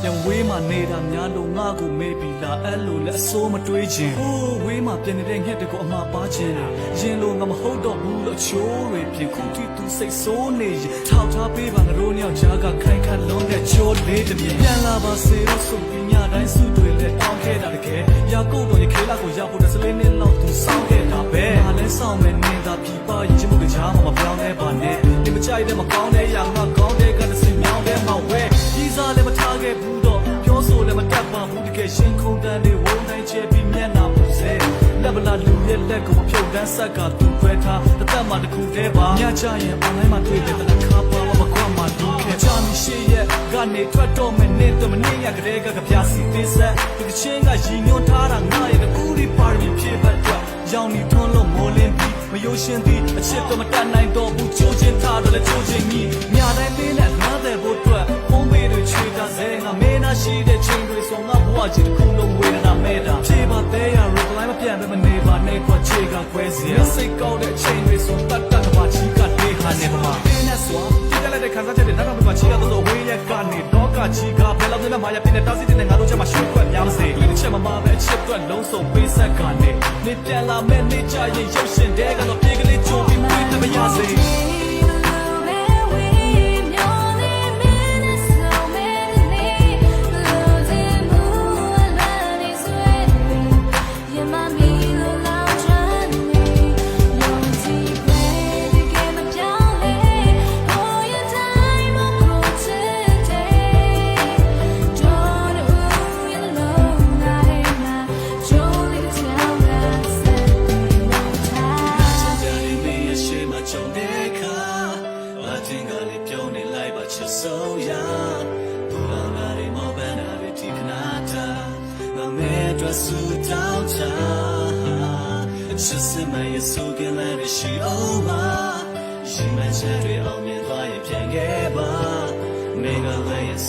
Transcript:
ပြန်ဝေးမှနေတာများလို့ငါ့ကိုမေးပြီလားအဲ့လိုလဲအစိုးမတွေးခြင်းဟိုးဝေးမှပြန်နေတဲ့ငှက်တွေကိုအမှားပါခြင်းရင်လို့ငါမဟုတ်တော့ဘူးလို့ချိုးတွေပြင်ခုတီသူစိတ်ဆိုးနေရင်ထောက်ထားပေးပါငါတို့ညောင်ကြားကခိုင်ခန့်လုံးတဲ့ချိုးလေးတည်းပြန်လာပါစေလို့ဆိုပြီးညတိုင်းစုတွေလဲတောင်းခဲ့တာတကယ်ရာကုတ်တော်ရခေလာကိုရောက်ဖို့တဲ့စလေးနဲ့လောက်သူစောင်းခဲ့တာပဲငါလဲဆောင်မယ်နေတာပြပါရင်ချစ်မှုကကြားမှာမပြောင်းလဲပါနဲ့ဒီမကြိုက်တဲ့မကောင်းတဲ့ရာငါကောင်းတဲ့ကတည်းကမြောင်းတဲ့မှာဝဲကြီးစားလည်းမထားခဲ့ဘူးတော့ပြောဆိုလည်းမတတ်ပါဘူးတကယ်ရှင်ခုန်တန်းတွေဝုန်းတိုင်းချဲပြီးမျက်နှာပူစေလက်ပလာလူရဲ့လက်ကိုဖြုတ်တန်းဆက်ကသူခွဲထားတသက်မှတခုတည်းပါညချရင် online မှာတွေ့တဲ့တခါပါမကွာမှဒုက္ခချာမရှိရဲ့ကနေထွက်တော့မနေတော့မနေရကလေးကပြာစီသေးဆက်ဒီချင်းကရည်ညွှန်းထားတာငါရဲ့ကူဒီပါရမီဖြစ်ပတ်တော့ရောင်နီထွန်းလို့မိုးလင်းပြီးမယိုရှင်သည်အချစ်တော့မတတ်နိုင်တော့ဘူးချိုးချင်းထားတော့လေချိုးချင်းကြီးညတိုင်းလေးနဲ့ငါတဲ့ဘို့အတွက်ပုံမေးတွေချွေတာစဲငါမင်းနာရှိတဲ့ချင်းတွေဆိုငါဘဝကြီးတစ်ခုလုံးဝေဒနာမဲ့တာဖြေပါသေးရ reply မပြန်ပဲမနေပါနဲ့ကွာချေကခွဲစီရစိတ်ကောက်တဲ့ချင်းတွေဆိုတတ်တတ်ကဘာချီကတေးဟာနေပါတင်းနဲ့စွာကြည့်လိုက်တဲ့ခံစားချက်တွေနောက်တော့ချီကတော့ဝေးရက်ကနေတော့ကချီကဘယ်လောက်နဲ့မှရပြနေတဲ့တောက်စီတဲ့ငါတို့ချက်မှရွှေခွက်များမစေဒီတစ်ချက်မှမပဲချစ်တွက်လုံးစုံပေးဆက်ကနေနေပြန်လာမဲ့နေကြရင်ရုပ်ရှင်တဲကတော့ပြေကလေးကြိုးပြီးပြေးတမရစေSo young, put on a more banner, take another. No matter so down, just in my so can let it she over. She might cherry on me by a piano, make a way.